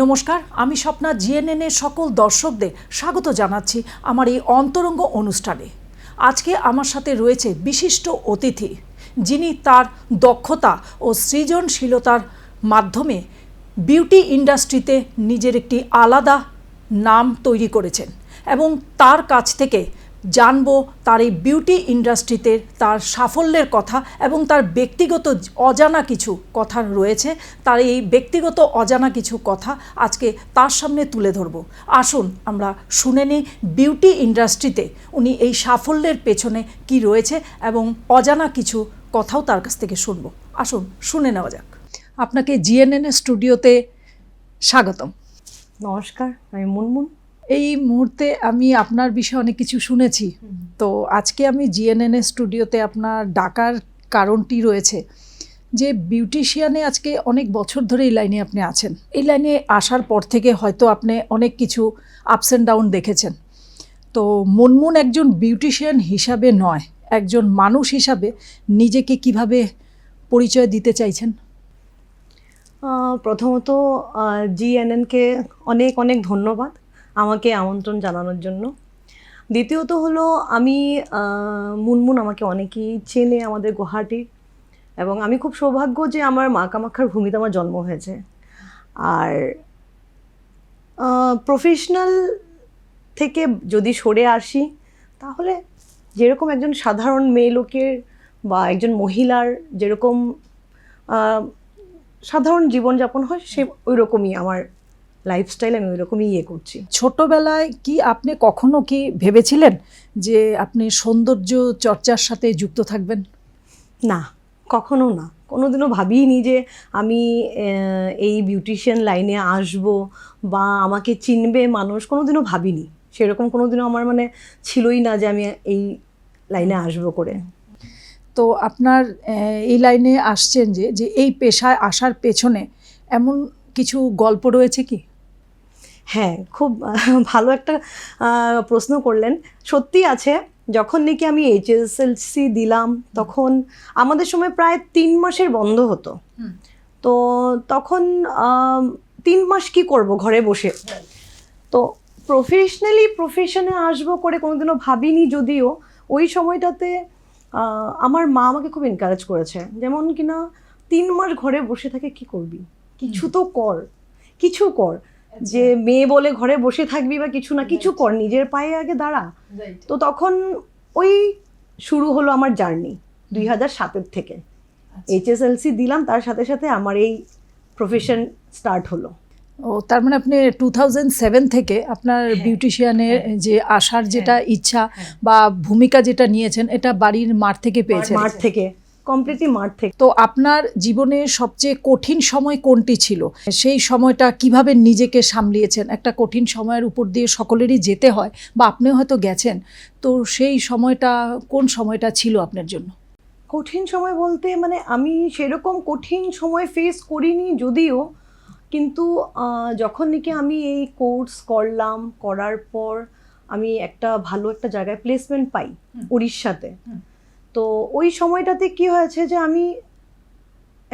নমস্কার, আমি স্বপ্না জিএনএনের সকল দর্শকদের স্বাগত জানাচ্ছি আমার এই অন্তরঙ্গ অনুষ্ঠানে। আজকে আমার সাথে রয়েছে বিশিষ্ট অতিথি, যিনি তার দক্ষতা ও সৃজনশীলতার মাধ্যমে বিউটি ইন্ডাস্ট্রিতে নিজের একটি আলাদা নাম তৈরি করেছেন এবং তার কাছ থেকে জানবো তার এই বিউটি ইন্ডাস্ট্রিতে তার সাফল্যের কথা এবং তার ব্যক্তিগত অজানা কিছু কথা রয়েছে। তার এই ব্যক্তিগত অজানা কিছু কথা আজকে তার সামনে তুলে ধরব। আসুন আমরা শুনে নিই বিউটি ইন্ডাস্ট্রিতে উনি এই সাফল্যের পেছনে কি রয়েছে এবং অজানা কিছু কথাও তার কাছ থেকে শুনবো। আসুন শুনে নেওয়া যাক। আপনাকে জিএনএন স্টুডিওতে স্বাগতম। নমস্কার, আমি মুনমুন। এই মুহূর্তে আমি আপনার বিষয়ে অনেক কিছু শুনেছি, তো আজকে আমি জিএনএন স্টুডিওতে আপনার ডাকার কারণটি রয়েছে যে বিউটিশিয়ানে আজকে অনেক বছর ধরে এই লাইনে আপনি আছেন। এই লাইনে আসার পর থেকে হয়তো আপনি অনেক কিছু আপস অ্যান্ড ডাউন দেখেছেন। তো মুনমুন একজন বিউটিশিয়ান হিসাবে নয়, একজন মানুষ হিসাবে নিজেকে কিভাবে পরিচয় দিতে চাইছেন? প্রথমত জিএনএনকে অনেক অনেক ধন্যবাদ আমাকে আমন্ত্রণ জানানোর জন্য। দ্বিতীয়ত হলো আমি মুনমুন, আমাকে অনেকেই চেনে আমাদের গুয়াহাটি, এবং আমি খুব সৌভাগ্য যে আমার মা কামাখ্যার ভূমিতে আমার জন্ম হয়েছে। আর প্রফেশনাল থেকে যদি সরে আসি, তাহলে যেরকম একজন সাধারণ মেয়ে লোকের বা একজন মহিলার যেরকম সাধারণ জীবনযাপন হয়, সে ওই রকমই আমার লাইফস্টাইল, আমি ওই রকমই করছি। ছোটবেলায় কি আপনি কখনো কি ভেবেছিলেন যে আপনি সৌন্দর্য চর্চার সাথে যুক্ত থাকবেন? না, কখনো না, কোনোদিনও ভাবিনি যে আমি এই বিউটিশিয়ান লাইনে আসব বা আমাকে চিনবে মানুষ, কোনোদিনও ভাবিনি। সেরকম কোনোদিনও আমার ছিলই না যে আমি এই লাইনে আসবো করে। তো আপনার এই লাইনে আসছেন যে এই পেশায় আসার পেছনে এমন কিছু গল্প রয়েছে কি? হ্যাঁ, খুব ভালো একটা প্রশ্ন করলেন। সত্যি আছে। যখন নাকি আমি এইচএসএলসি দিলাম, তখন আমাদের সময় প্রায় 3 মাসের বন্ধ হতো। তো তখন 3 মাস কি করব ঘরে বসে। তো প্রফেশনে আসবো করে কোনোদিনও ভাবিনি। যদিও ওই সময়টাতে আমার মা আমাকে খুব এনকারেজ করেছে, যেমন কিনা 3 মাস ঘরে বসে থাকে কি করবি, কিছু তো কর, কিছু কর। যে মেয়ে বলে ঘরে বসে থাকবি বা কিছু না কিছু কর, নিজের পায়ে আগে দাঁড়া। তো তখন ওই শুরু হলো আমার জার্নি 2007 থেকে। এইচএসএলসি দিলাম, তার সাথে সাথে আমার এই প্রফেশন স্টার্ট হলো। ও, তার মানে আপনি 2007 থেকে আপনার বিউটিশিয়ানে যে আসার যেটা ইচ্ছা বা ভূমিকা যেটা নিয়েছেন, এটা বাড়ির মাঠ থেকে পেয়েছেন? মাঠ থেকে, কমপ্লিটলি মাঠ থেকে। তো আপনার জীবনের সবচেয়ে কঠিন সময় কোনটি ছিল? সেই সময়টা কিভাবে নিজেকে সামলিয়েছেন? একটা কঠিন সময়ের উপর দিয়ে সকলেরই যেতে হয়, বা আপনিও হয়তো গেছেন। তো সেই সময়টা কোন সময়টা ছিল আপনার জন্য? কঠিন সময় বলতে আমি সেরকম কঠিন সময় ফেস করিনি যদিও, কিন্তু যখন নাকি আমি এই কোর্স করলাম, করার পর আমি একটা ভালো একটা জায়গায় প্লেসমেন্ট পাই উড়িষ্যাতে। তো ওই সময়টাতে কি হয়েছে যে আমি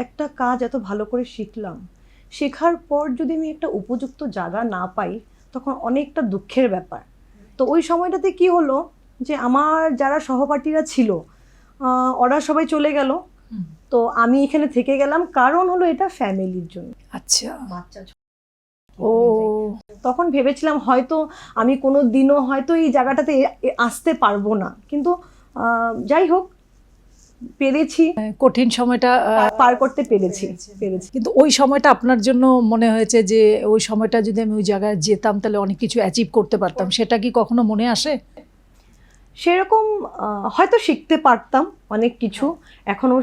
একটা কাজ এত ভালো করে শিখলাম, শেখার পর যদি আমি একটা উপযুক্ত জায়গা না পাই, তখন অনেকটা দুঃখের ব্যাপার। তো ওই সময়টাতে কি হলো যে আমার যারা সহপাঠীরা ছিল, ওরা সবাই চলে গেল। তো আমি এখানে থেকে গেলাম, কারণ হলো এটা ফ্যামিলির জন্য। আচ্ছা, বাচ্চা। ও, তখন ভেবেছিলাম হয়তো আমি কোনো দিনও হয়তো এই জায়গাটাতে আসতে পারবো না, কিন্তু যাই হোক পেরেছি, কঠিন সময়টা পার করতে পেরেছি। কিন্তু ওই সময়টা আপনার জন্য মনে হয়েছে যে ওই সময়টা যদি আমি ওই জায়গায় যেতাম তাহলে অনেক কিছু অ্যাচিভ করতে পারতাম, সেটা কি কখনো মনে আসে? সেরকম হয়তো শিখতে পারতাম অনেক কিছু, এখনো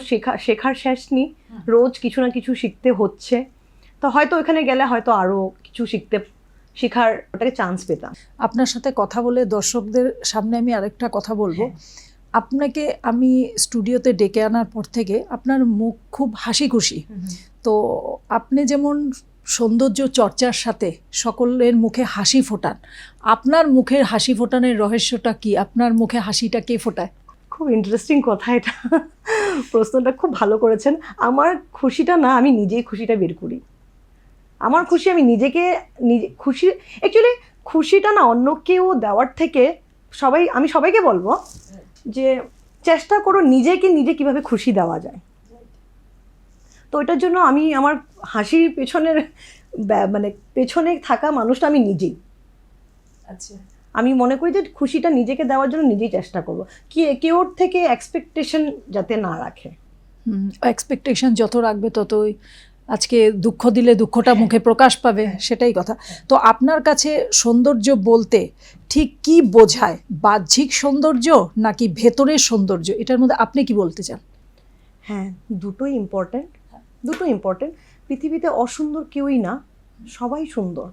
শেখার শেষ নেই, রোজ কিছু না কিছু শিখতে হচ্ছে। তো হয়তো ওখানে গেলে হয়তো আরো কিছু শেখার ওটাকে চান্স পেতাম। আপনার সাথে কথা বলে দর্শকদের সামনে আমি আরেকটা কথা বলবো। আপনাকে আমি স্টুডিওতে ডেকে আনার পর থেকে আপনার মুখ খুব হাসি খুশি। তো আপনি যেমন সৌন্দর্য চর্চার সাথে সকলের মুখে হাসি ফোটান, আপনার মুখের হাসি ফোটানোর রহস্যটা কি? আপনার মুখে হাসিটা কে ফোটায়? খুব ইন্টারেস্টিং কথা এটা, প্রশ্নটা খুব ভালো করেছেন। আমার খুশিটা না, আমি নিজেই খুশিটা বের করি। আমার খুশি আমি নিজেকে নিজে খুশি, অ্যাকচুয়ালি খুশিটা না অন্য কেউ দেওয়ার থেকে আমি সবাইকে বলবো যে চেষ্টা করো নিজেকে নিজে কিভাবে খুশি দেওয়া যায়। তো এটার জন্য আমি আমার হাসির পেছনের মানে পেছনে থাকা মানুষটা আমি নিজেই। আচ্ছা, আমি মনে করি যে খুশিটা নিজেকে দেওয়ার জন্য নিজেই চেষ্টা করবো, কেউর থেকে এক্সপেকটেশন যাতে না রাখে। এক্সপেকটেশন যত রাখবে ততই আজকে দুঃখ দিলে দুঃখটা মুখে প্রকাশ পাবে, সেটাই কথা। তো আপনার কাছে সৌন্দর্য বলতে ঠিক কি বোঝায়? বাহ্যিক সৌন্দর্য নাকি ভেতরের সৌন্দর্য? এটার মধ্যে আপনি কি বলতে চান? হ্যাঁ, দুটোই ইম্পর্টেন্ট। পৃথিবীতে অসুন্দর কেউই না, সবাই সুন্দর।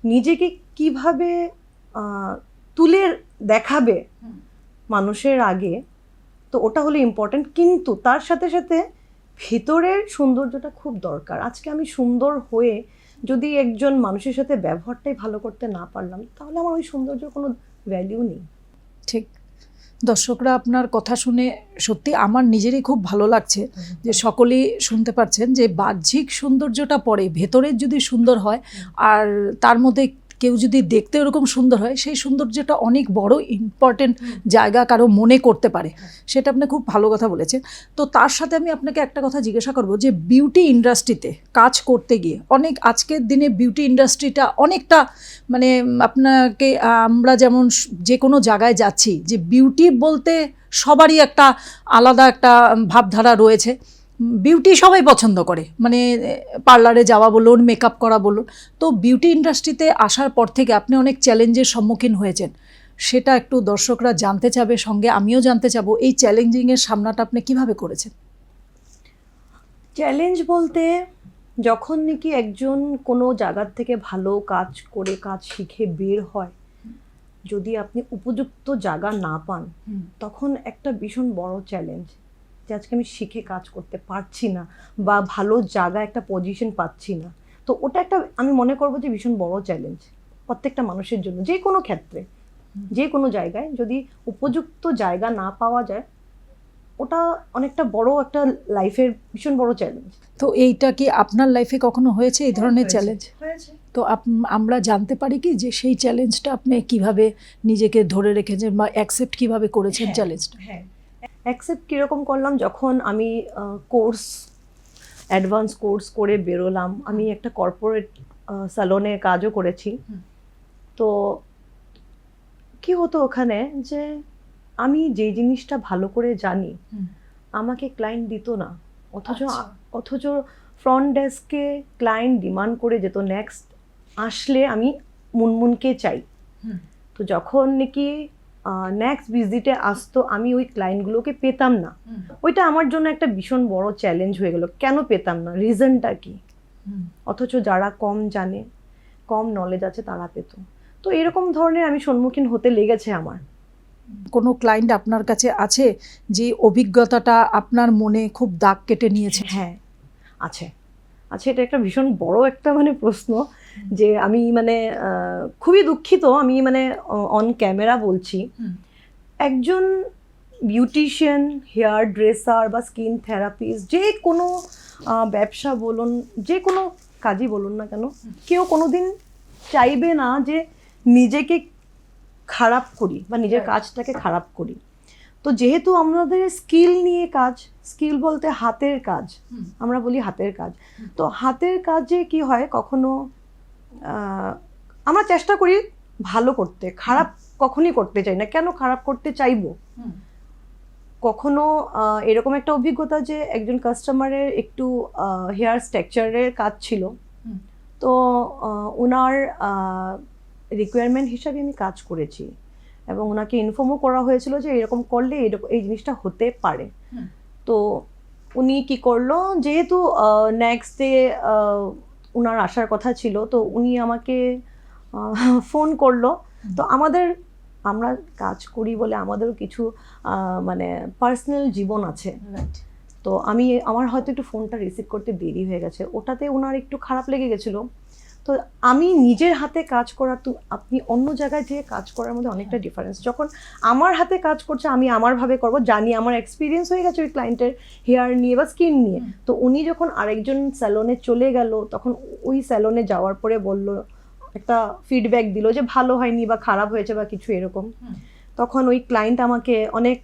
নিজেকে কিভাবে তুলে দেখাবে মানুষের আগে, তো ওটা হলো ইম্পর্টেন্ট, কিন্তু তার সাথে সাথে ভেতরের সৌন্দর্যটা খুব দরকার। আজকে আমি সুন্দর হয়ে যদি একজন মানুষের সাথে ব্যবহারটাই ভালো করতে না পারলাম, তাহলে আমার ওই সৌন্দর্যের কোনো ভ্যালিউ নেই। ঠিক। দর্শকরা আপনার কথা শুনে সত্যি আমার নিজেরই খুব ভালো লাগছে যে সকলেই শুনতে পাচ্ছেন যে বাহ্যিক সৌন্দর্যটা পরে, ভেতরের যদি সুন্দর হয় আর তার মধ্যে কেউ যদি দেখতে ওরকম সুন্দর হয়, সেই সৌন্দর্যটা অনেক বড় ইম্পর্টেন্ট জায়গা কারো মনে করতে পারে। সেটা আপনি খুব ভালো কথা বলেছেন। তো তার সাথে আমি আপনাকে একটা কথা জিজ্ঞাসা করব যে বিউটি ইন্ডাস্ট্রিতে কাজ করতে গিয়ে আজকের দিনে বিউটি ইন্ডাস্ট্রিটা অনেকটা মানে আপনাকে আমরা যেমন যে কোনো জায়গায় যাচ্ছি যে বিউটি বলতে সবারই একটা আলাদা একটা ভাবধারা রয়েছে। বিউটি সবাই পছন্দ করে, মানে পার্লারে যাওয়া বলুন, মেকআপ করা বলুন। তো বিউটি ইন্ডাস্ট্রিতে আসার পর থেকে আপনি অনেক চ্যালেঞ্জের সম্মুখীন হয়েছেন, সেটা একটু দর্শকরা জানতে চাবে, সঙ্গে আমিও জানতে চাবো এই চ্যালেঞ্জিংয়ের সামনাটা আপনি কিভাবে করেছেন? চ্যালেঞ্জ বলতে, যখন নাকি একজন কোনো জায়গার থেকে ভালো কাজ করে কাজ শিখে বের হয়, যদি আপনি উপযুক্ত জায়গা না পান, তখন একটা ভীষণ বড় চ্যালেঞ্জ যে আজকে আমি শিখে কাজ করতে পারছি না বা ভালো জায়গায় একটা পজিশন পাচ্ছি না। তো ওটা একটা আমি মনে করবো যে ভীষণ বড় চ্যালেঞ্জ প্রত্যেকটা মানুষের জন্য, যে কোনো ক্ষেত্রে যে কোনো জায়গায় যদি উপযুক্ত জায়গা না পাওয়া যায়, ওটা অনেকটা বড় একটা লাইফের ভীষণ বড় চ্যালেঞ্জ। তো এইটা কি আপনার লাইফে কখনো হয়েছে এই ধরনের চ্যালেঞ্জ? তো আমরা জানতে পারি কি যে সেই চ্যালেঞ্জটা আপনি কিভাবে নিজেকে ধরে রেখেছেন বা অ্যাকসেপ্ট কিভাবে করেছেন চ্যালেঞ্জটা? হ্যাঁ, অ্যাকসেপ্ট কীরকম করলাম, যখন আমি অ্যাডভান্স কোর্স করে বেরোলাম, আমি একটা কর্পোরেট স্যালনে কাজও করেছি। তো কি হতো ওখানে যে আমি যে জিনিসটা ভালো করে জানি আমাকে ক্লায়েন্ট দিত না, অথচ ফ্রন্ট ডেস্কে ক্লায়েন্ট ডিমান্ড করে যেত নেক্সট আসলে আমি মুনমুনকে চাই। তো যখন নাকি নেক্সট ভিজিটে আসতো, আমি ওই ক্লায়েন্টগুলোকে পেতাম না। ওইটা আমার জন্য একটা ভীষণ বড় চ্যালেঞ্জ হয়ে গেল, কেন পেতাম না, রিজনটা কি? অথচ যারা কম জানে, কম নলেজ আছে, তারা পেত। তো এরকম ধরনের আমি সম্মুখীন হতে লেগেছে আমার। কোনো ক্লায়েন্ট আপনার কাছে আছে যে অভিজ্ঞতাটা আপনার মনে খুব দাগ কেটে নিয়েছে? হ্যাঁ, আছে। এটা একটা ভীষণ বড় একটা মানে প্রশ্ন, যে আমি মানে খুবই দুঃখিত, আমি মানে অন ক্যামেরা বলছি। একজন বিউটিশিয়ান, হেয়ার ড্রেসার বা স্কিন থেরাপিস্ট, যে কোনো ব্যবসা বলুন, যে কোনো কাজই বলুন না কেন, কেউ কোনোদিন চাইবে না যে নিজেকে খারাপ করি বা নিজের কাজটাকে খারাপ করি। তো যেহেতু আমাদের স্কিল নিয়ে কাজ, স্কিল বলতে হাতের কাজ, আমরা বলি হাতের কাজ। তো হাতের কাজে কি হয়, কখনো আমরা চেষ্টা করি ভালো করতে, খারাপ কখনই করতে চাই না। কেন খারাপ করতে চাইবো? কখনো এরকম একটা অভিজ্ঞতা যে একজন কাস্টমারের একটু হেয়ার স্ট্রাকচারের কাজ ছিল, তো ওনার রিকোয়ারমেন্ট হিসাবে আমি কাজ করেছি এবং ওনাকে ইনফর্মও করা হয়েছিল যে এরকম করলে এই জিনিসটা হতে পারে। তো উনি কি করলো, যেহেতু নেক্সট ডে ওনার আসার কথা ছিল, তো উনি আমাকে ফোন করলো। তো আমরা কাজ করি বলে আমাদেরও কিছু মানে পার্সোনাল জীবন আছে। তো আমার হয়তো একটু ফোনটা রিসিভ করতে দেরি হয়ে গেছে, ওটাতে ওনার একটু খারাপ লেগে গেছিলো। তো আমি নিজের হাতে কাজ করা, তো আপনি অন্য জায়গায় যেয়ে কাজ করার মধ্যে অনেকটা ডিফারেন্স। যখন আমার হাতে কাজ করছে আমি আমারভাবে করবো, জানি আমার এক্সপিরিয়েন্স হয়ে গেছে ওই ক্লায়েন্টের হেয়ার নিয়ে বা স্কিন নিয়ে, তো উনি যখন আরেকজন স্যালনে চলে গেল তখন ওই স্যালনে যাওয়ার পরে বলল, একটা ফিডব্যাক দিল যে ভালো হয়নি বা খারাপ হয়েছে বা কিছু এরকম, তখন ওই ক্লায়েন্ট আমাকে অনেক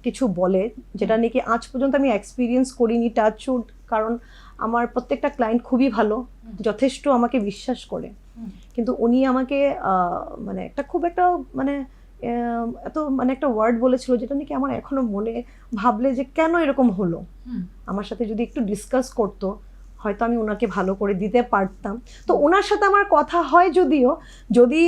কিছু বলে যেটা নাকি আজ পর্যন্ত আমি এক্সপিরিয়েন্স করিনি, টাচউড, কারণ আমার প্রত্যেকটা ক্লায়েন্ট খুবই ভালো, যথেষ্ট আমাকে বিশ্বাস করে। কিন্তু উনি আমাকে মানে একটা খুব একটা মানে এত মানে একটা ওয়ার্ড বলেছিল যেটা নাকি আমার এখনো মনে, ভাবলে যে কেন এরকম হলো, আমার সাথে যদি একটু ডিসকাস করতো হয়তো আমি ওনাকে ভালো করে দিতে পারতাম। তো ওনার সাথে আমার কথা হয় যদিও, যদি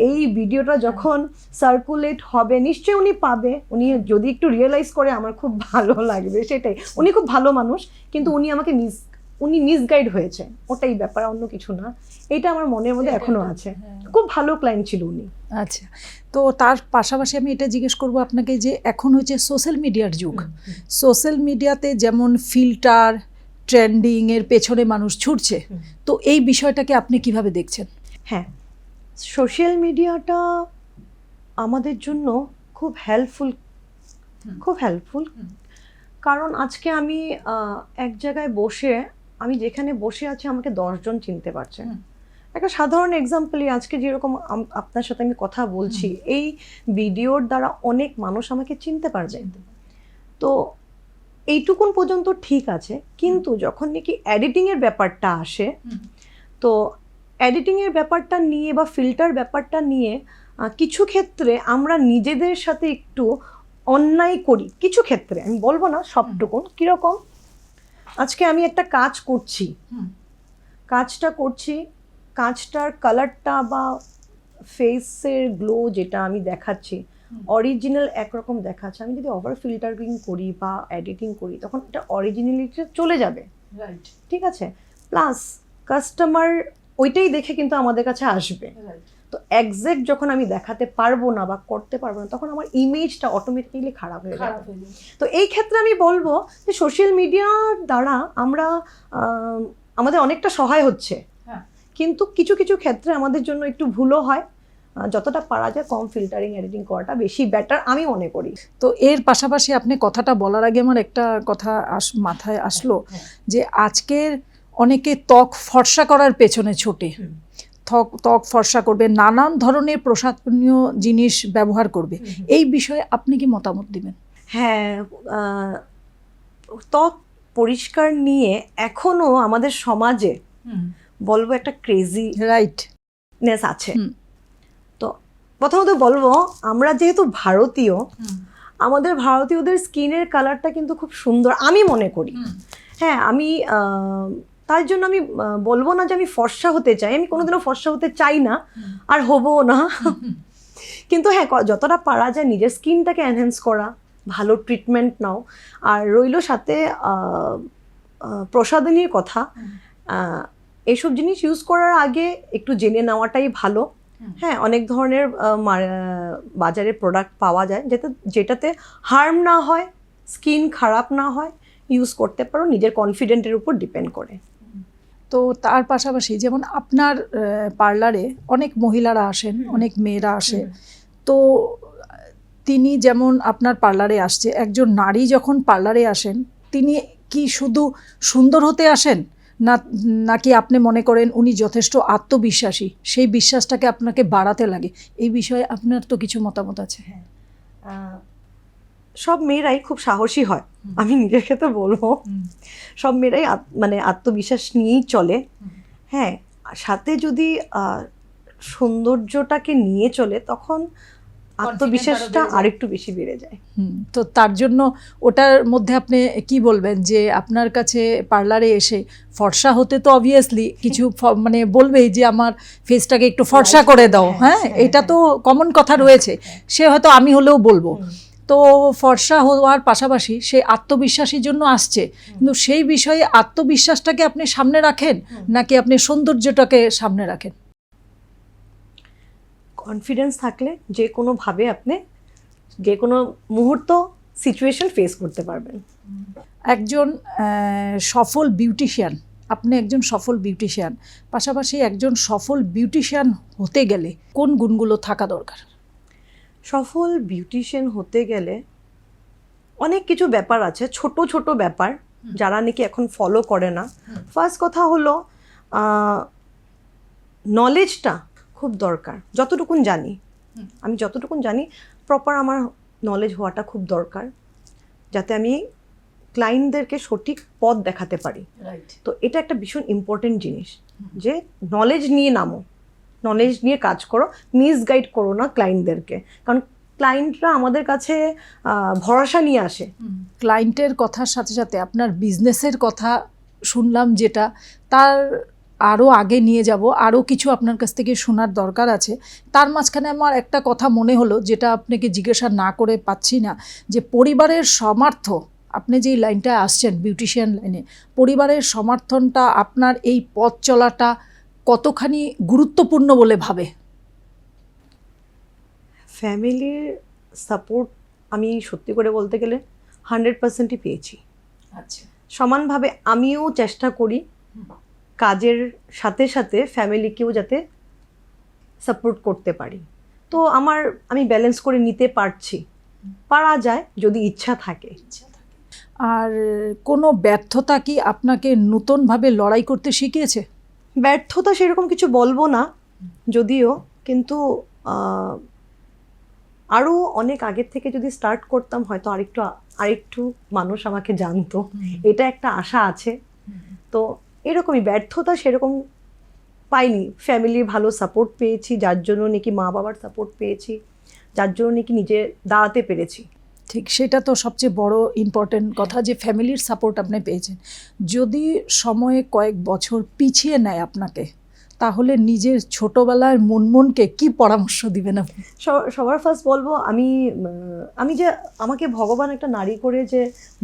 এই ভিডিওটা যখন সার্কুলেট হবে নিশ্চয়ই উনি পাবে, উনি যদি একটু রিয়েলাইজ করে আমার খুব ভালো লাগবে, সেটাই। উনি খুব ভালো মানুষ, কিন্তু উনি আমাকে উনি মিসগাইড হয়েছে, ওটাই ব্যাপার, অন্য কিছু না। এটা আমার মনের মধ্যে এখনো আছে। খুব ভালো ক্লায়েন্ট ছিল উনি। আচ্ছা, তো তার পাশাপাশি আমি এটা জিজ্ঞেস করব আপনাকে যে এখন হচ্ছে সোশ্যাল মিডিয়ার যুগ। সোশ্যাল মিডিয়াতে যেমন ফিল্টার, ট্রেন্ডিং এর পেছনে মানুষ ছুটছে, তো এই বিষয়টাকে আপনি কিভাবে দেখছেন? হ্যাঁ, সোশ্যাল মিডিয়াটা আমাদের জন্য খুব হেল্পফুল, খুব হেল্পফুল। কারণ আজকে আমি এক জায়গায় বসে, আমি যেখানে বসে আছি আমাকে 10 জন চিনতে পারছে। একটা সাধারণ এক্সাম্পলই, আজকে যেরকম আপনার সাথে আমি কথা বলছি, এই ভিডিওর দ্বারা অনেক মানুষ আমাকে চিনতে পারবে। তো এইটুকুন পর্যন্ত ঠিক আছে, কিন্তু যখন নাকি এডিটিংয়ের ব্যাপারটা আসে, তো এডিটিংয়ের ব্যাপারটা নিয়ে বা ফিল্টার ব্যাপারটা নিয়ে কিছু ক্ষেত্রে আমরা নিজেদের সাথে একটু অন্যায় করি। কিছু ক্ষেত্রে, আমি বলবো না সবটুকুন। কীরকম, আজকে আমি একটা কাজ করছি, কাজটার কালারটা বা ফেসের গ্লো যেটা আমি দেখাচ্ছি অরিজিনাল একরকম দেখাচ্ছে, আমি যদি ওভার ফিল্টারিং করি বা এডিটিং করি তখন এটা অরিজিনালিটি চলে যাবে, রাইট? ঠিক আছে। প্লাস কাস্টমার ওইটাই দেখে কিন্তু আমাদের কাছে আসবে। তো এক্সাক্ট যখন আমি দেখাতে পারবো না বা করতে পারবো না, তখন আমার ইমেজটা অটোমেটিক্যালি খারাপ হয়ে যাবে। তো এই ক্ষেত্রে আমি বলবো যে সোশ্যাল মিডিয়ার দ্বারা আমরা আমাদের অনেকটা সহায় হচ্ছে, কিন্তু কিছু কিছু ক্ষেত্রে আমাদের জন্য একটু ভুলও হয়। যতটা পারা যায় কম ফিল্টারিং এডিটিং করাটা বেশি বেটার আমি মনে করি। তো এর পাশাপাশি আপনি কথাটা বলার আগে আমার একটা কথা মাথায় আসলো, যে আজকের অনেকে ত্বক ফর্সা করার পেছনে ছোটে, ত্বক ফর্সা করবে, নানান ধরনের প্রসাধনীয় জিনিস ব্যবহার করবে। এই বিষয়ে আপনি কি মতামত দিবেন? হ্যাঁ, ত্বক পরিষ্কার নিয়ে এখনো আমাদের সমাজে বলবো একটা ক্রেজি রাইটনেস আছে। তো প্রথমত বলবো, আমরা যেহেতু ভারতীয়, আমাদের ভারতীয়দের স্কিনের কালারটা কিন্তু খুব সুন্দর আমি মনে করি। হ্যাঁ, আমি তার জন্য আমি বলবো না যে আমি ফর্সা হতে চাই, আমি কোনোদিনও ফর্সা হতে চাই না, আর হবও না। কিন্তু হ্যাঁ, যতটা পারা যায় নিজের স্কিনটাকে এনহ্যান্স করা, ভালো ট্রিটমেন্ট নাও। আর রইল সাথে প্রসাধনীর কথা, এইসব জিনিস ইউজ করার আগে একটু জেনে নেওয়াটাই ভালো। হ্যাঁ, অনেক ধরনের বাজারে প্রোডাক্ট পাওয়া যায় যেটাতে হার্ম না হয়, স্কিন খারাপ না হয়, ইউজ করতে পারো, নিজের কনফিডেন্টের উপর ডিপেন্ড করে। তো তার পাশাপাশি যেমন আপনার পার্লারে অনেক মহিলারা আসেন, অনেক মেয়েরা আসে, তো তিনি যেমন আপনার পার্লারে আসছে, একজন নারী যখন পার্লারে আসেন তিনি কি শুধু সুন্দর হতে আসেন, নাকি আপনি মনে করেন উনি যথেষ্ট আত্মবিশ্বাসী, সেই বিশ্বাসটাকে আপনাকে বাড়াতে লাগে? এই বিষয়ে আপনার তো কিছু মতামত আছে। সব মেয়েরাই খুব সাহসী হয়, আমি নিজের ক্ষেত্রে বলবো। সব মেয়েরাই মানে আত্মবিশ্বাস নিয়েই চলে। হ্যাঁ, সাথে যদি সৌন্দর্যটাকে নিয়ে চলে তখন আত্মবিশ্বাসটা আরেকটু বেশি বেড়ে যায়। তো তার জন্য ওটার মধ্যে আপনি কি বলবেন, যে আপনার কাছে পার্লারে এসে ফর্সা হতে তো অবভিয়াসলি কিছু মানে বলবেই যে আমার ফেসটাকে একটু ফর্সা করে দাও, হ্যাঁ, এটা তো কমন কথা রয়েছে, সে হয়তো আমি হলেও বলবো। তো ফর্সা হওয়ার পাশাপাশি সে আত্মবিশ্বাসীর জন্য আসছে, কিন্তু সেই বিষয়ে আত্মবিশ্বাসটাকে আপনি সামনে রাখেন নাকি আপনি সৌন্দর্যটাকে সামনে রাখেন? কনফিডেন্স থাকলে যে কোনোভাবে আপনি যে কোনো মুহূর্ত সিচুয়েশন ফেস করতে পারবেন। একজন সফল বিউটিশিয়ান আপনি একজন সফল বিউটিশিয়ান, পাশাপাশি একজন সফল বিউটিশিয়ান হতে গেলে কোন গুণগুলো থাকা দরকার? সফল বিউটিশিয়ান হতে গেলে অনেক কিছু ব্যাপার আছে, ছোট ছোট ব্যাপার যারা নাকি এখন ফলো করে না। ফার্স্ট কথা হলো নলেজটা খুব দরকার। যতটুকুন জানি, আমি যতটুকুন জানি প্রপার আমার নলেজ হওয়াটা খুব দরকার, যাতে আমি ক্লায়েন্টদেরকে সঠিক পথ দেখাতে পারি। তো এটা একটা ভীষণ ইম্পর্টেন্ট জিনিস, যে নলেজ নিয়ে নামো, নলেজ নিয়ে কাজ করো, মিসগাইড করো না ক্লায়েন্টদেরকে। কারণ ক্লায়েন্টরা আমাদের কাছে ভরসা নিয়ে আসে। ক্লায়েন্টের কথার সাথে সাথে আপনার বিজনেসের কথা শুনলাম, যেটা তার আরও আগে নিয়ে যাব, আরও কিছু আপনার কাছ থেকে শোনার দরকার আছে। তার মাঝখানে আমার একটা কথা মনে হলো, যেটা আপনাকে জিজ্ঞাসা না করে পাচ্ছি না, যে পরিবারের সমর্থ, আপনি যেই লাইনটা আসছেন বিউটিশিয়ান লাইনে, পরিবারের সমর্থনটা আপনার এই পথ চলাটা কতখানি গুরুত্বপূর্ণ বলে ভাবে? ফ্যামিলির সাপোর্ট আমি সত্যি করে বলতে গেলে 100%ই পেয়েছি। আচ্ছা, সমানভাবে আমিও চেষ্টা করি কাজের সাথে সাথে ফ্যামিলিকেও যাতে সাপোর্ট করতে পারি। তো আমি ব্যালেন্স করে নিতে পারা যায় যদি ইচ্ছা থাকে। আর কোনো ব্যর্থতা কি আপনাকে নতুনভাবে লড়াই করতে শিখিয়েছে? ব্যর্থতা সেরকম কিছু বলবো না যদিও, কিন্তু আরও অনেক আগের থেকে যদি স্টার্ট করতাম হয়তো আরেকটু মানুষ আমাকে জানতো, এটা একটা আশা আছে। তো এরকমই ব্যর্থতা সেরকম পাইনি, ফ্যামিলির ভালো সাপোর্ট পেয়েছি, যার জন্য নাকি মা বাবার সাপোর্ট পেয়েছি, যার জন্য নাকি নিজে দাঁড়াতে পেরেছি। ঠিক, সেটা তো সবচেয়ে বড় ইম্পর্টেন্ট কথা, যে ফ্যামিলির সাপোর্ট আপনি পেয়েছেন। যদি সময়ে কয়েক বছর পিছিয়ে নেয় আপনাকে, তাহলে নিজের ছোটবেলার মনকে কি পরামর্শ দিবেন আপনি? সবার ফার্স্ট বলবো, আমি যে আমাকে ভগবান একটা নারী করে যে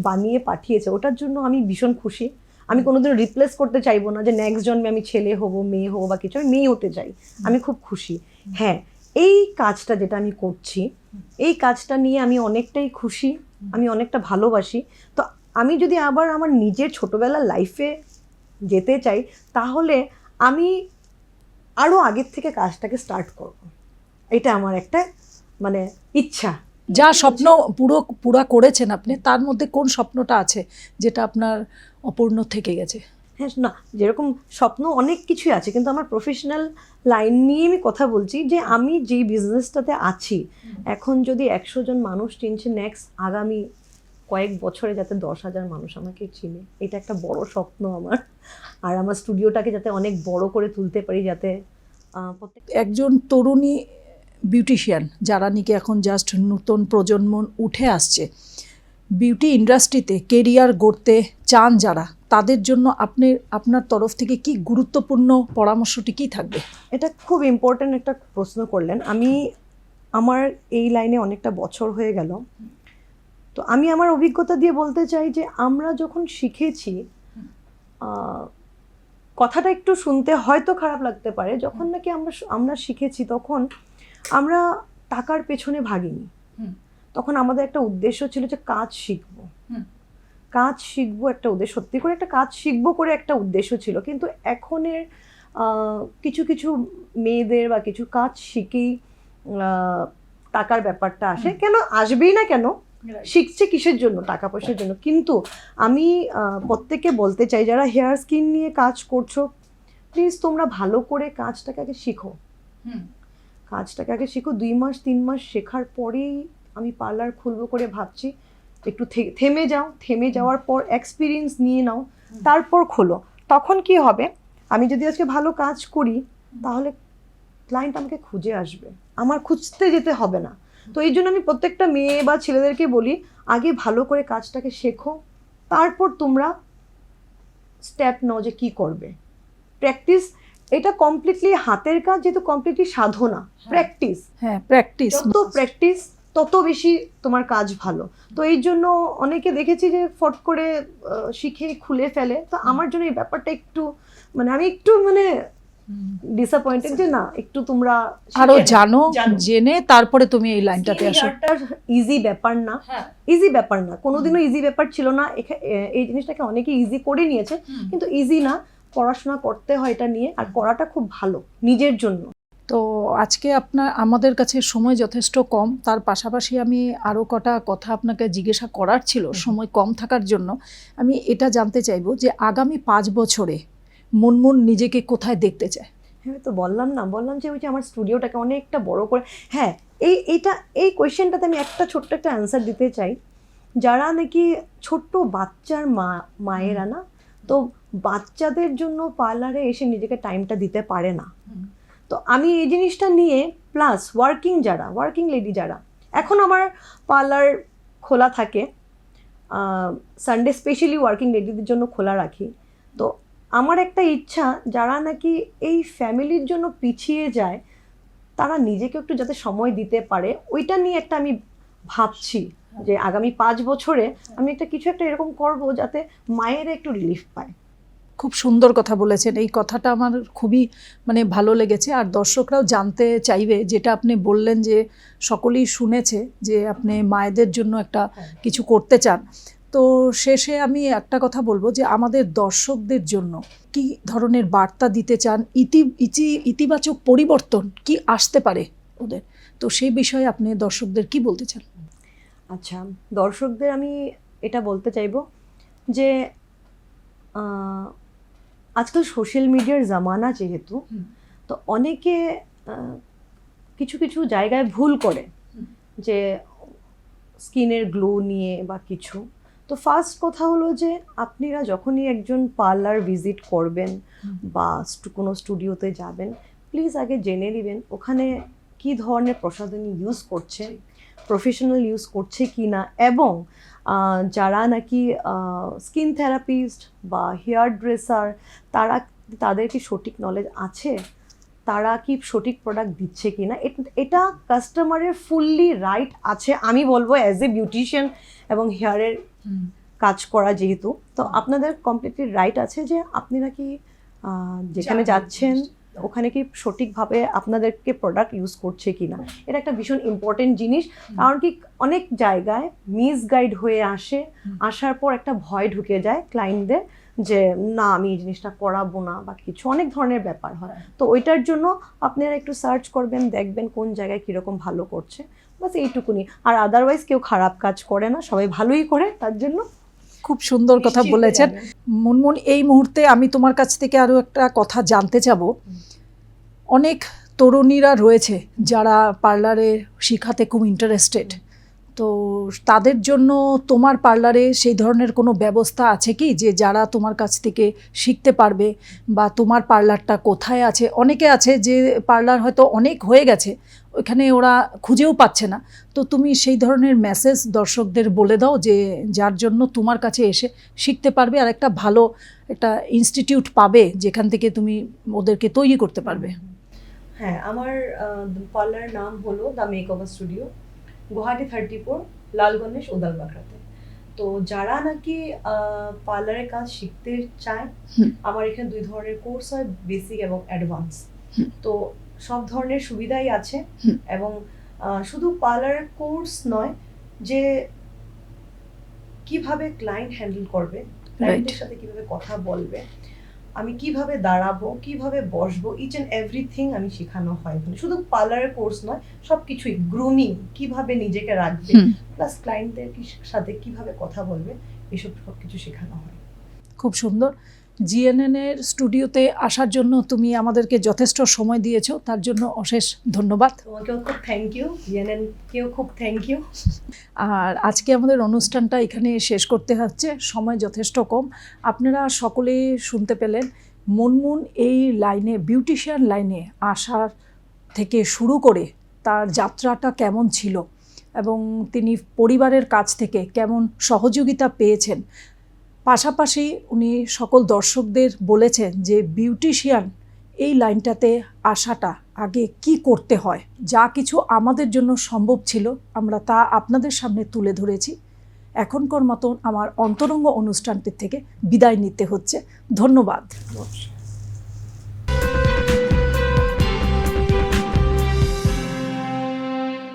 বানিয়ে পাঠিয়েছে, ওটার জন্য আমি ভীষণ খুশি। আমি কোনোদিনও রিপ্লেস করতে চাইবো না যে নেক্সট জন্মে আমি ছেলে হব, মেয়ে হবো বা কিছু, আমি মেয়ে হতে চাই। আমি খুব খুশি। হ্যাঁ, এই কাজটা যেটা আমি করছি, এই কাজটা নিয়ে আমি অনেকটাই খুশি, আমি অনেকটা ভালোবাসি। তো আমি যদি আবার আমার নিজের ছোটবেলার লাইফে যেতে চাই, তাহলে আমি আরও আগের থেকে কাজটাকে স্টার্ট করব। এটা আমার একটা ইচ্ছা। যা স্বপ্ন পুরা করেছেন আপনি, তার মধ্যে কোন স্বপ্নটা আছে যেটা আপনার অপূর্ণ থেকে গেছে? হ্যাঁ, না, যেরকম স্বপ্ন অনেক কিছুই আছে, কিন্তু আমার প্রফেশনাল লাইন নিয়ে আমি কথা বলছি, যে আমি যেই বিজনেসটাতে আছি এখন, যদি 100 জন মানুষ চিনছে, নেক্সট আগামী কয়েক বছরে যাতে 10,000 মানুষ আমাকে চিনে, এটা একটা বড় স্বপ্ন আমার। আর আমার স্টুডিওটাকে যাতে অনেক বড় করে তুলতে পারি, যাতে একজন তরুণী বিউটিশিয়ান যারা নাকি এখন জাস্ট নতুন প্রজন্ম উঠে আসছে, বিউটি ইন্ডাস্ট্রিতে কেরিয়ার গড়তে চান যারা, তাদের জন্য আপনার তরফ থেকে কি গুরুত্বপূর্ণ পরামর্শটি কি থাকবে? এটা খুব ইম্পর্ট্যান্ট একটা প্রশ্ন করলেন। আমার এই লাইনে অনেকটা বছর হয়ে গেল, তো আমি আমার অভিজ্ঞতা দিয়ে বলতে চাই যে আমরা যখন শিখেছি, কথাটা একটু শুনতে হয়তো খারাপ লাগতে পারে, যখন নাকি আমরা শিখেছি তখন আমরা টাকার পেছনে ভাগিনি। তখন আমাদের একটা উদ্দেশ্য ছিল যে কাজ শিখবো একটা উদ্দেশ্য, সত্যি করে একটা কাজ শিখবো করে একটা উদ্দেশ্য ছিল। কিন্তু এখনের কিছু কিছু মেয়েদের বা কিছু কাজ শিখেই টাকার ব্যাপারটা আসে। কেন আসবেই না, কেন শিখছে কিসের জন্য? টাকা পয়সার জন্য। কিন্তু আমি প্রত্যেককে বলতে চাই, যারা হেয়ার স্কিন নিয়ে কাজ করছো, প্লিজ তোমরা ভালো করে কাজটাকে আগে শিখো। 2 মাস 3 মাস শেখার পরেই আমি পার্লার খুলবো করে ভাবছি, একটু থেমে যাওয়ার পর এক্সপিরিয়েন্স নিয়ে নাও, তারপর খোলো। তখন কি হবে, আমি যদি আজকে ভালো কাজ করি, তাহলে ক্লায়েন্ট আমাকে খুঁজে আসবে, আমার খুঁজতে যেতে হবে না। তো এই জন্য আমি প্রত্যেকটা মেয়ে বা ছেলেদেরকে বলি, আগে ভালো করে কাজটাকে শেখো, তারপর তোমরা স্টেপ নাও যে কি করবে। প্র্যাকটিস, এটা কমপ্লিটলি হাতের কাজ, যেহেতু কমপ্লিটলি সাধনা, প্র্যাকটিস। হ্যাঁ, প্র্যাকটিস, যত প্র্যাকটিস তত বেশি তোমার কাজ ভালো। তো এই জন্য অনেকে দেখেছি যে ফট করে শিখে খুলে ফেলে। তো আমার জন্য এই ব্যাপারটা একটু আমি একটু ডিসঅ্যাপয়েন্টেড, যে না, একটু তোমরা আরো জেনে তারপরে তুমি এই লাইনটাতে আসো। ইজি ব্যাপার না, কোনোদিনও ইজি ব্যাপার ছিল না। এই জিনিসটাকে অনেকে ইজি করে নিয়েছে, কিন্তু ইজি না। পড়াশোনা করতে হয় এটা নিয়ে, আর করাটা খুব ভালো নিজের জন্য। তো আজকে আমাদের কাছে সময় যথেষ্ট কম, তার পাশাপাশি আমি আরও কটা কথা আপনাকে জিজ্ঞাসা করার ছিল, সময় কম থাকার জন্য আমি এটা জানতে চাইবো যে আগামী 5 বছরে মুনমুন নিজেকে কোথায় দেখতে চায়? হ্যাঁ, তো বললাম যে ওই যে আমার স্টুডিওটাকে অনেকটা বড় করে, হ্যাঁ এই কোয়েশ্চেনটাতে আমি ছোট্ট একটা অ্যান্সার দিতে চাই। যারা নাকি ছোট্ট বাচ্চার মায়েরা না, তো বাচ্চাদের জন্য পার্লারে এসে নিজেকে টাইমটা দিতে পারে না। তো আমি এই জিনিসটা নিয়ে, প্লাস ওয়ার্কিং লেডি যারা, এখন আমার পার্লার খোলা থাকে, সানডে স্পেশালি ওয়ার্কিং লেডিদের জন্য খোলা রাখি। তো আমার একটা ইচ্ছা, যারা নাকি এই ফ্যামিলির জন্য পিছিয়ে যায়, তারা নিজেকে একটু যাতে সময় দিতে পারে, ওইটা নিয়ে একটা আমি ভাবছি যে আগামী 5 বছরে আমি কিছু একটা এরকম করব যাতে মায়েরা একটু রিলিফ পায়। খুব সুন্দর কথা বলেছেন, এই কথাটা আমার খুবই ভালো লেগেছে। আর দর্শকরাও জানতে চাইবে, যেটা আপনি বললেন যে সকলেই শুনেছে যে আপনি মায়েদের জন্য একটা কিছু করতে চান। তো শেষে আমি একটা কথা বলবো যে আমাদের দর্শকদের জন্য কি ধরনের বার্তা দিতে চান, ইতিবাচক পরিবর্তন কি আসতে পারে ওদের, তো সেই বিষয়ে আপনি দর্শকদের কি বলতে চান? আচ্ছা, দর্শকদের আমি এটা বলতে চাইবো যে আজকাল সোশ্যাল মিডিয়ার জামানা যেহেতু, তো অনেকে কিছু জায়গায় ভুল করে, যে স্কিনের গ্লো নিয়ে বা কিছু। তো ফার্স্ট কথা হলো যে আপনারা যখনই একজন পার্লার ভিজিট করবেন বা কোনো স্টুডিওতে যাবেন, প্লিজ আগে জেনে নেবেন ওখানে কি ধরনের প্রসাধনী ইউজ করছে, প্রফেশনাল ইউজ করছে কি না, এবং যারা নাকি স্কিন থেরাপিস্ট বা হেয়ার ড্রেসার, তাদের কি সঠিক নলেজ আছে, তারা কি সঠিক প্রোডাক্ট দিচ্ছে কি না, এটা কাস্টমারের ফুললি রাইট আছে। আমি বলবো অ্যাজ এ বিউটিশিয়ান এবং হেয়ারের কাজ করা যেহেতু, তো আপনাদের কমপ্লিটলি রাইট আছে যে আপনারা কি যেখানে যাচ্ছেন ওখানে কি সঠিকভাবে আপনাদেরকে প্রোডাক্ট ইউজ করছে কিনা। এটা একটা ভীষণ ইম্পর্টেন্ট জিনিস, কারণ কি অনেক জায়গায় মিসগাইড হয়ে আসার পর একটা ভয় ঢুকে যায় ক্লায়েন্টদের, যে না আমি এই জিনিসটা করাবো না বা কিছু, অনেক ধরনের ব্যাপার হয়। তো ওইটার জন্য আপনারা একটু সার্চ করবেন, দেখবেন কোন জায়গায় কীরকম ভালো করছে, বাস এইটুকুনি। আর আদারওয়াইজ কেউ খারাপ কাজ করে না, সবাই ভালোই করে, তার জন্য। খুব সুন্দর কথা বলেছেন মুনমুন। এই মুহূর্তে আমি তোমার কাছ থেকে আরও একটা কথা জানতে চাবো। অনেক তরুণীরা রয়েছে যারা পার্লারে শেখাতে খুব ইন্টারেস্টেড, তো তাদের জন্য তোমার পার্লারে সেই ধরনের কোনো ব্যবস্থা আছে কি, যে যারা তোমার কাছ থেকে শিখতে পারবে, বা তোমার পার্লারটা কোথায় আছে? অনেকে আছে যে পার্লার হয়তো অনেক হয়ে গেছে, ওইখানে ওরা খুঁজেও পাচ্ছে না, তো তুমি সেই ধরনের মেসেজ দর্শকদের বলে দাও, যে যার জন্য তোমার কাছে এসে শিখতে পারবে আর একটা ভালো একটা ইনস্টিটিউট পাবে যেখান থেকে তুমি ওদেরকে তৈরি করতে পারবে। হ্যাঁ, আমার পার্লার নাম হলো the makeover studio, Guwahati 34 Lalganesh উদালবাকড়াতে। তো যারা নাকি পার্লারের কাজ শিখতে চায়, আমার এখানে 2 ধরনের কোর্স হয়, বেসিক এবং অ্যাডভান্স। তো সব ধরনের সুবিধাই আছে, এবং শুধু পার্লারের কোর্স নয়, যে কিভাবে ক্লায়েন্ট হ্যান্ডেল করবে, ক্লায়েন্টের সাথে কিভাবে কথা বলবে, আমি কিভাবে দাঁড়াবো, কিভাবে বসবো, ইচ অ্যান্ড এভরিথিং আমি শেখানো হয়। শুধু পার্লারের কোর্স নয়, সবকিছুই, গ্রুমিং কিভাবে নিজেকে রাখবে, প্লাস ক্লায়েন্টদের সাথে কিভাবে কথা বলবে, এসব সবকিছু শেখানো হয়। খুব সুন্দর। জিএনএন এর স্টুডিওতে আসার জন্য তুমি আমাদেরকে যথেষ্ট সময় দিয়েছো, তার জন্য অশেষ ধন্যবাদ। তোমাকেও খুব থ্যাংক ইউ, জিএনএন কেও খুব থ্যাংক ইউ। আর আজকে আমাদের অনুষ্ঠানটা এখানে শেষ করতে হচ্ছে, সময় যথেষ্ট কম। আপনারা সকলে শুনতে পেলেন মুনমুন এই লাইনে, বিউটিশিয়ান লাইনে আসার থেকে শুরু করে তার যাত্রাটা কেমন ছিল, এবং তিনি পরিবারের কাছ থেকে কেমন সহযোগিতা পেয়েছেন। পাশাপাশি উনি সকল দর্শকদের বলেছেন যে বিউটিশিয়ান এই লাইনটাতে আসাটা আগে কি করতে হয়, যা কিছু আমাদের জন্য সম্ভব ছিল আমরা তা আপনাদের সামনে তুলে ধরেছি। এখনকার মতন আমার অন্তরঙ্গ অনুষ্ঠানটির থেকে বিদায় নিতে হচ্ছে। ধন্যবাদ।